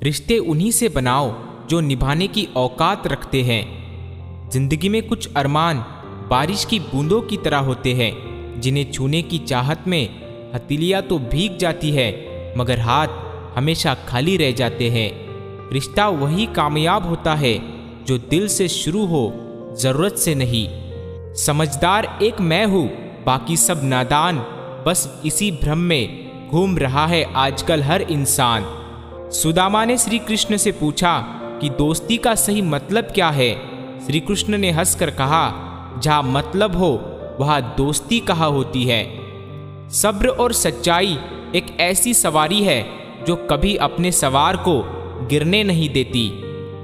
रिश्ते उन्हीं से बनाओ जो निभाने की औकात रखते हैं। जिंदगी में कुछ अरमान बारिश की बूंदों की तरह होते हैं, जिन्हें छूने की चाहत में हथेलियां तो भीग जाती है मगर हाथ हमेशा खाली रह जाते हैं। रिश्ता वही कामयाब होता है जो दिल से शुरू हो, जरूरत से नहीं। समझदार एक मैं हूँ, बाकी सब नादान, बस इसी भ्रम में घूम रहा है आजकल हर इंसान। सुदामा ने श्री कृष्ण से पूछा कि दोस्ती का सही मतलब क्या है। श्री कृष्ण ने हंसकर कहा, जहाँ मतलब हो वहाँ दोस्ती कहाँ होती है। सब्र और सच्चाई एक ऐसी सवारी है जो कभी अपने सवार को गिरने नहीं देती,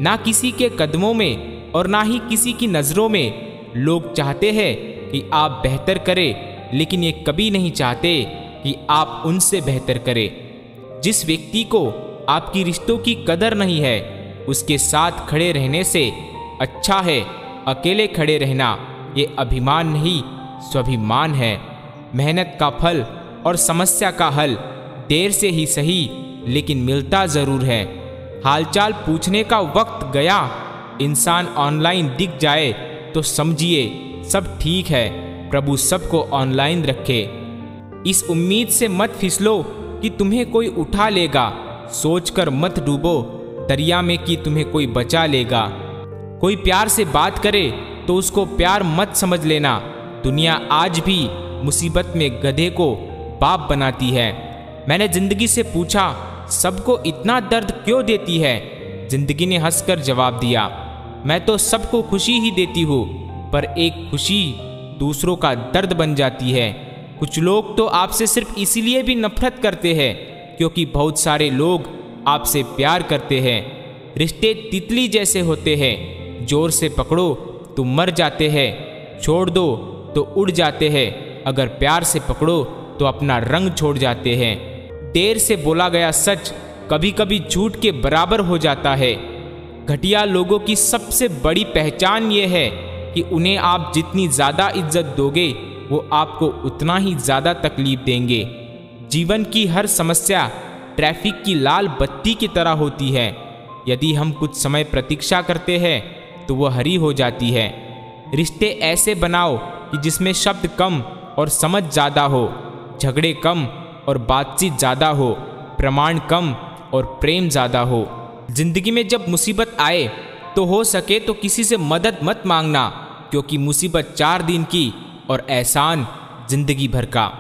ना किसी के कदमों में और ना ही किसी की नज़रों में। लोग चाहते हैं कि आप बेहतर करें, लेकिन ये कभी नहीं चाहते कि आप उनसे बेहतर करें। जिस व्यक्ति को आपकी रिश्तों की कदर नहीं है, उसके साथ खड़े रहने से अच्छा है अकेले खड़े रहना। ये अभिमान नहीं, स्वाभिमान है। मेहनत का फल और समस्या का हल देर से ही सही, लेकिन मिलता ज़रूर है। हालचाल पूछने का वक्त गया, इंसान ऑनलाइन दिख जाए तो समझिए सब ठीक है, प्रभु सबको ऑनलाइन रखे। इस उम्मीद से मत फिसलो कि तुम्हें कोई उठा लेगा, सोचकर मत डूबो दरिया में कि तुम्हें कोई बचा लेगा। कोई प्यार से बात करे तो उसको प्यार मत समझ लेना, दुनिया आज भी मुसीबत में गधे को बाप बनाती है। मैंने जिंदगी से पूछा, सबको इतना दर्द क्यों देती है? जिंदगी ने हंसकर जवाब दिया, मैं तो सबको खुशी ही देती हूँ, पर एक खुशी दूसरों का दर्द बन जाती है। कुछ लोग तो आपसे सिर्फ इसीलिए भी नफरत करते हैं क्योंकि बहुत सारे लोग आपसे प्यार करते हैं। रिश्ते तितली जैसे होते हैं, जोर से पकड़ो तो मर जाते हैं, छोड़ दो तो उड़ जाते हैं, अगर प्यार से पकड़ो तो अपना रंग छोड़ जाते हैं। देर से बोला गया सच कभी कभी झूठ के बराबर हो जाता है। घटिया लोगों की सबसे बड़ी पहचान ये है कि उन्हें आप जितनी ज़्यादा इज्जत दोगे वो आपको उतना ही ज़्यादा तकलीफ देंगे। जीवन की हर समस्या ट्रैफिक की लाल बत्ती की तरह होती है, यदि हम कुछ समय प्रतीक्षा करते हैं तो वह हरी हो जाती है। रिश्ते ऐसे बनाओ कि जिसमें शब्द कम और समझ ज़्यादा हो, झगड़े कम और बातचीत ज़्यादा हो, प्रमाण कम और प्रेम ज़्यादा हो। जिंदगी में जब मुसीबत आए तो हो सके तो किसी से मदद मत मांगना, क्योंकि मुसीबत 4 दिन की और एहसान जिंदगी भर का।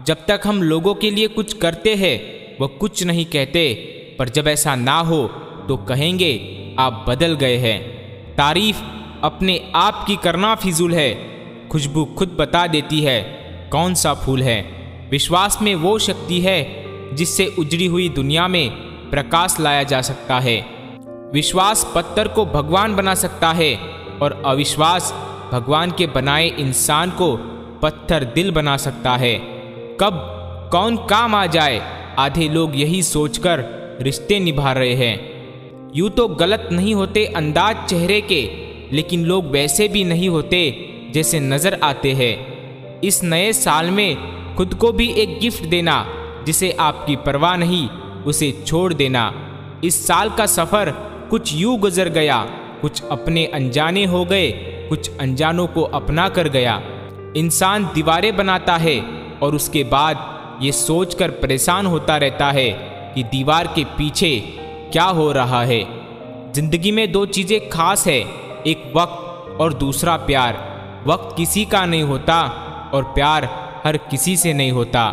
जब तक हम लोगों के लिए कुछ करते हैं वह कुछ नहीं कहते, पर जब ऐसा ना हो तो कहेंगे आप बदल गए हैं। तारीफ अपने आप की करना फिजूल है, खुशबू खुद बता देती है कौन सा फूल है। विश्वास में वो शक्ति है जिससे उजड़ी हुई दुनिया में प्रकाश लाया जा सकता है। विश्वास पत्थर को भगवान बना सकता है और अविश्वास भगवान के बनाए इंसान को पत्थर दिल बना सकता है। कब कौन काम आ जाए, आधे लोग यही सोचकर रिश्ते निभा रहे हैं। यूं तो गलत नहीं होते अंदाज चेहरे के, लेकिन लोग वैसे भी नहीं होते जैसे नजर आते हैं। इस नए साल में खुद को भी एक गिफ्ट देना, जिसे आपकी परवाह नहीं उसे छोड़ देना। इस साल का सफर कुछ यूं गुजर गया, कुछ अपने अनजाने हो गए, कुछ अनजानों को अपना कर गया। इंसान दीवारें बनाता है और उसके बाद ये सोचकर परेशान होता रहता है कि दीवार के पीछे क्या हो रहा है। जिंदगी में 2 चीज़ें खास है, एक वक्त और दूसरा प्यार। वक्त किसी का नहीं होता और प्यार हर किसी से नहीं होता।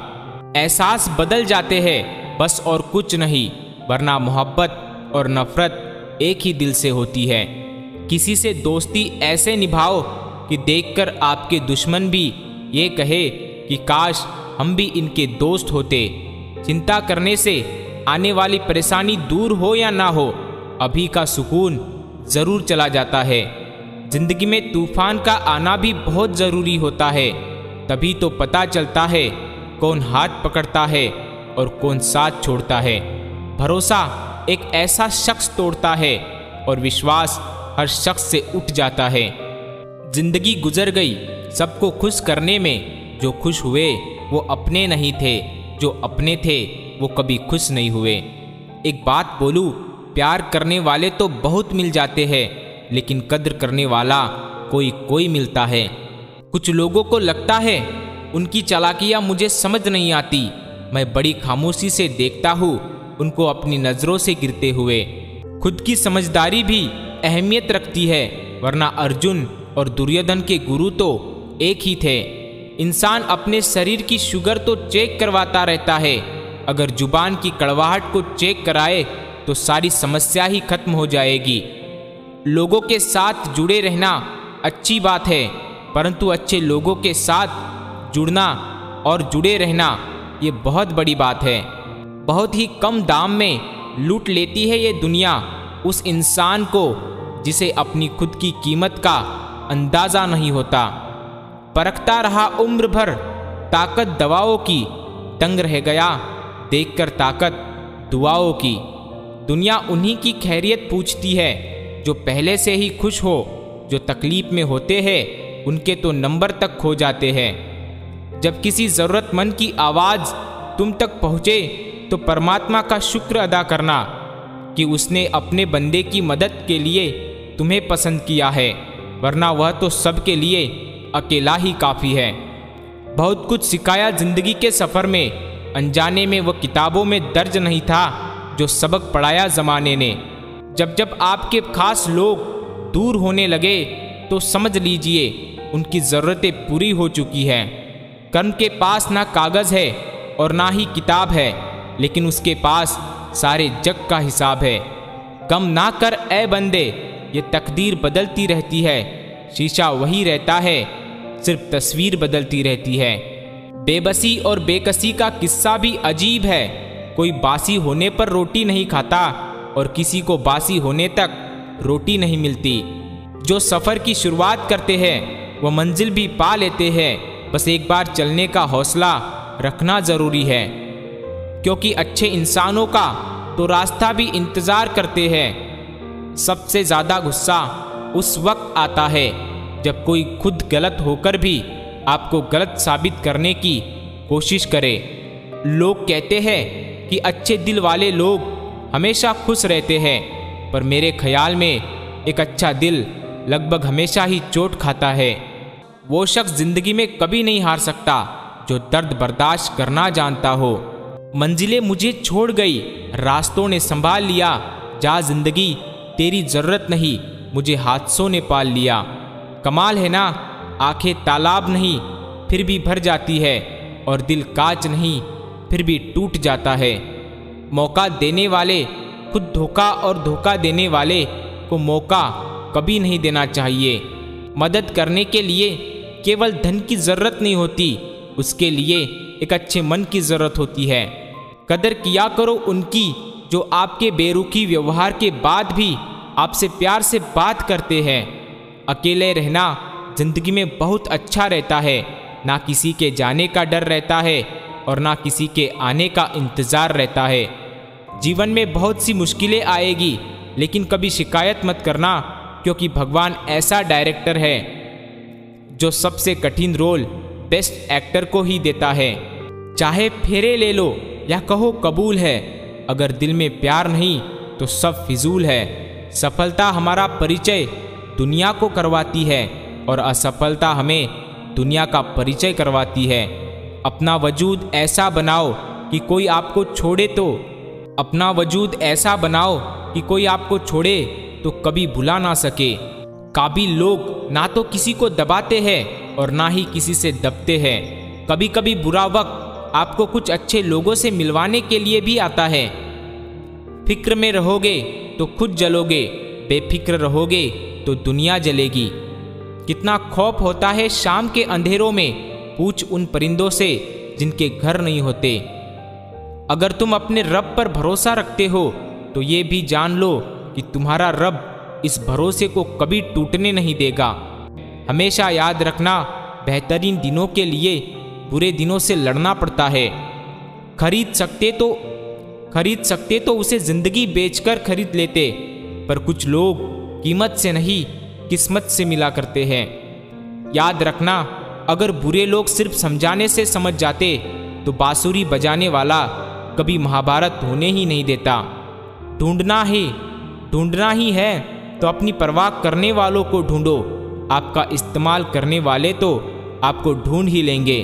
एहसास बदल जाते हैं बस और कुछ नहीं, वरना मोहब्बत और नफरत एक ही दिल से होती है। किसी से दोस्ती ऐसे निभाओ कि देखकर आपके दुश्मन भी ये कहे कि काश हम भी इनके दोस्त होते। चिंता करने से आने वाली परेशानी दूर हो या ना हो, अभी का सुकून ज़रूर चला जाता है। जिंदगी में तूफान का आना भी बहुत ज़रूरी होता है, तभी तो पता चलता है कौन हाथ पकड़ता है और कौन साथ छोड़ता है। भरोसा एक ऐसा शख्स तोड़ता है और विश्वास हर शख्स से उठ जाता है। जिंदगी गुजर गई सबको खुश करने में, जो खुश हुए वो अपने नहीं थे, जो अपने थे वो कभी खुश नहीं हुए। एक बात बोलूं, प्यार करने वाले तो बहुत मिल जाते हैं, लेकिन कद्र करने वाला कोई कोई मिलता है। कुछ लोगों को लगता है उनकी चालाकियाँ मुझे समझ नहीं आती। मैं बड़ी खामोशी से देखता हूँ उनको अपनी नज़रों से गिरते हुए। खुद की समझदारी भी अहमियत रखती है, वरना अर्जुन और दुर्योधन के गुरु तो एक ही थे। इंसान अपने शरीर की शुगर तो चेक करवाता रहता है, अगर जुबान की कड़वाहट को चेक कराए तो सारी समस्या ही खत्म हो जाएगी। लोगों के साथ जुड़े रहना अच्छी बात है, परंतु अच्छे लोगों के साथ जुड़ना और जुड़े रहना ये बहुत बड़ी बात है। बहुत ही कम दाम में लूट लेती है ये दुनिया उस इंसान को जिसे अपनी खुद की कीमत का अंदाज़ा नहीं होता। परखता रहा उम्र भर ताकत दवाओं की, दंग रह गया देखकर ताकत दुआओं की। दुनिया उन्हीं की खैरियत पूछती है जो पहले से ही खुश हो, जो तकलीफ में होते हैं उनके तो नंबर तक खो जाते हैं। जब किसी ज़रूरतमंद की आवाज़ तुम तक पहुँचे तो परमात्मा का शुक्र अदा करना कि उसने अपने बंदे की मदद के लिए तुम्हें पसंद किया है, वरना वह तो सबके लिए अकेला ही काफ़ी है। बहुत कुछ सिखाया ज़िंदगी के सफ़र में, अनजाने में वह किताबों में दर्ज नहीं था जो सबक पढ़ाया ज़माने ने। जब जब आपके खास लोग दूर होने लगे तो समझ लीजिए उनकी ज़रूरतें पूरी हो चुकी हैं। कर्म के पास ना कागज़ है और ना ही किताब है, लेकिन उसके पास सारे जग का हिसाब है। गम ना कर ए बंदे, ये तकदीर बदलती रहती है, शीशा वही रहता है, सिर्फ तस्वीर बदलती रहती है। बेबसी और बेकसी का किस्सा भी अजीब है। कोई बासी होने पर रोटी नहीं खाता और किसी को बासी होने तक रोटी नहीं मिलती। जो सफ़र की शुरुआत करते हैं वह मंजिल भी पा लेते हैं, बस एक बार चलने का हौसला रखना ज़रूरी है, क्योंकि अच्छे इंसानों का तो रास्ता भी इंतज़ार करते हैं। सबसे ज़्यादा गुस्सा उस वक्त आता है जब कोई खुद गलत होकर भी आपको गलत साबित करने की कोशिश करे। लोग कहते हैं कि अच्छे दिल वाले लोग हमेशा खुश रहते हैं, पर मेरे ख्याल में एक अच्छा दिल लगभग हमेशा ही चोट खाता है। वो शख्स ज़िंदगी में कभी नहीं हार सकता जो दर्द बर्दाश्त करना जानता हो। मंजिलें मुझे छोड़ गई, रास्तों ने संभाल लिया, जा ज़िंदगी तेरी ज़रूरत नहीं, मुझे हादसों ने पाल लिया। कमाल है ना, आंखें तालाब नहीं फिर भी भर जाती है, और दिल कांच नहीं फिर भी टूट जाता है। मौका देने वाले खुद धोखा और धोखा देने वाले को मौका कभी नहीं देना चाहिए। मदद करने के लिए केवल धन की ज़रूरत नहीं होती, उसके लिए एक अच्छे मन की ज़रूरत होती है। कदर किया करो उनकी जो आपके बेरुखी व्यवहार के बाद भी आपसे प्यार से बात करते हैं। अकेले रहना ज़िंदगी में बहुत अच्छा रहता है, ना किसी के जाने का डर रहता है और ना किसी के आने का इंतज़ार रहता है। जीवन में बहुत सी मुश्किलें आएगी, लेकिन कभी शिकायत मत करना, क्योंकि भगवान ऐसा डायरेक्टर है जो सबसे कठिन रोल बेस्ट एक्टर को ही देता है। चाहे फेरे ले लो या कहो कबूल है, अगर दिल में प्यार नहीं तो सब फिजूल है। सफलता हमारा परिचय दुनिया को करवाती है और असफलता हमें दुनिया का परिचय करवाती है। अपना वजूद ऐसा बनाओ कि कोई आपको छोड़े तो कभी भुला ना सके। काबिल लोग ना तो किसी को दबाते हैं और ना ही किसी से दबते हैं। कभी कभी बुरा वक्त आपको कुछ अच्छे लोगों से मिलवाने के लिए भी आता है। फिक्र में रहोगे तो खुद जलोगे, बेफिक्र रहोगे तो दुनिया जलेगी। कितना खौफ होता है शाम के अंधेरों में, पूछ उन परिंदों से जिनके घर नहीं होते। अगर तुम अपने रब पर भरोसा रखते हो तो ये भी जान लो कि तुम्हारा रब इस भरोसे को कभी टूटने नहीं देगा। हमेशा याद रखना, बेहतरीन दिनों के लिए बुरे दिनों से लड़ना पड़ता है। खरीद सकते तो उसे ज़िंदगी बेचकर खरीद लेते, पर कुछ लोग कीमत से नहीं किस्मत से मिला करते हैं। याद रखना, अगर बुरे लोग सिर्फ समझाने से समझ जाते तो बांसुरी बजाने वाला कभी महाभारत होने ही नहीं देता। ढूंढना ही है तो अपनी परवाह करने वालों को ढूंढो। आपका इस्तेमाल करने वाले तो आपको ढूंढ ही लेंगे।